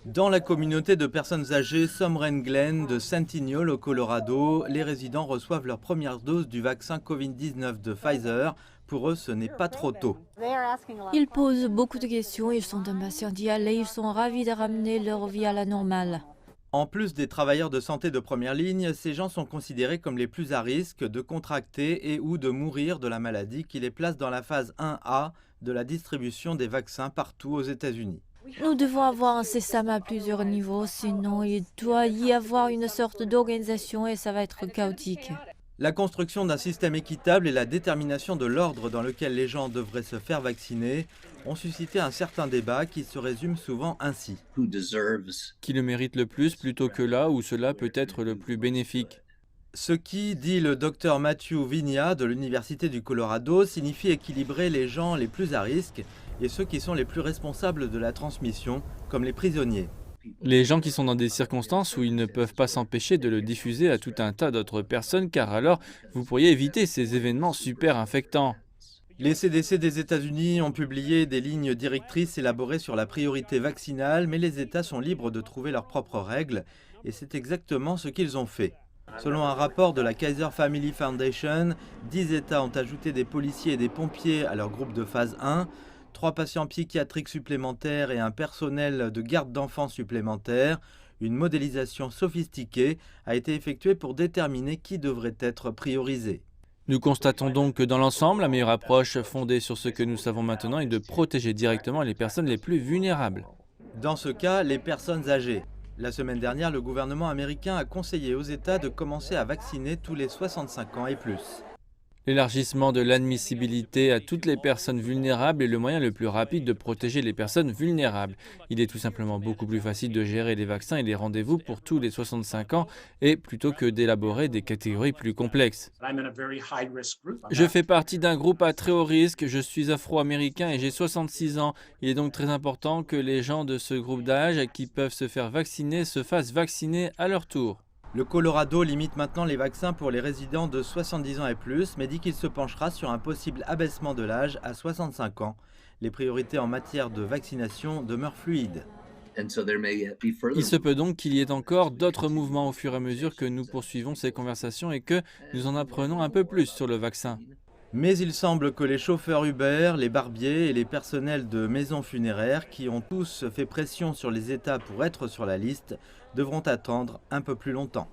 Dans la communauté de personnes âgées Sovereign Glen de Centennial au Colorado, les résidents reçoivent leur première dose du vaccin Covid-19 de Pfizer. Pour eux, ce n'est pas trop tôt. Ils posent beaucoup de questions, ils sont impatients d'y aller, ils sont ravis de ramener leur vie à la normale. En plus des travailleurs de santé de première ligne, ces gens sont considérés comme les plus à risque de contracter et ou de mourir de la maladie qui les place dans la phase 1A de la distribution des vaccins partout aux États-Unis. Nous devons avoir un système à plusieurs niveaux, sinon il doit y avoir une sorte d'organisation et ça va être chaotique. La construction d'un système équitable et la détermination de l'ordre dans lequel les gens devraient se faire vacciner ont suscité un certain débat qui se résume souvent ainsi. Qui le mérite le plus plutôt que là où cela peut être le plus bénéfique. Ce qui, dit le docteur Matthew Vigna de l'Université du Colorado, signifie équilibrer les gens les plus à risque et ceux qui sont les plus responsables de la transmission, comme les prisonniers. Les gens qui sont dans des circonstances où ils ne peuvent pas s'empêcher de le diffuser à tout un tas d'autres personnes, car alors vous pourriez éviter ces événements super infectants. Les CDC des États-Unis ont publié des lignes directrices élaborées sur la priorité vaccinale, mais les États sont libres de trouver leurs propres règles, et c'est exactement ce qu'ils ont fait. Selon un rapport de la Kaiser Family Foundation, 10 États ont ajouté des policiers et des pompiers à leur groupe de phase 1, 3 patients psychiatriques supplémentaires et un personnel de garde d'enfants supplémentaire. Une modélisation sophistiquée a été effectuée pour déterminer qui devrait être priorisé. Nous constatons donc que dans l'ensemble, la meilleure approche fondée sur ce que nous savons maintenant est de protéger directement les personnes les plus vulnérables. Dans ce cas, les personnes âgées. La semaine dernière, le gouvernement américain a conseillé aux États de commencer à vacciner tous les 65 ans et plus. L'élargissement de l'admissibilité à toutes les personnes vulnérables est le moyen le plus rapide de protéger les personnes vulnérables. Il est tout simplement beaucoup plus facile de gérer les vaccins et les rendez-vous pour tous les 65 ans et plutôt que d'élaborer des catégories plus complexes. Je fais partie d'un groupe à très haut risque, je suis afro-américain et j'ai 66 ans. Il est donc très important que les gens de ce groupe d'âge qui peuvent se faire vacciner se fassent vacciner à leur tour. Le Colorado limite maintenant les vaccins pour les résidents de 70 ans et plus, mais dit qu'il se penchera sur un possible abaissement de l'âge à 65 ans. Les priorités en matière de vaccination demeurent fluides. Il se peut donc qu'il y ait encore d'autres mouvements au fur et à mesure que nous poursuivons ces conversations et que nous en apprenons un peu plus sur le vaccin. Mais il semble que les chauffeurs Uber, les barbiers et les personnels de maisons funéraires, qui ont tous fait pression sur les États pour être sur la liste, devront attendre un peu plus longtemps.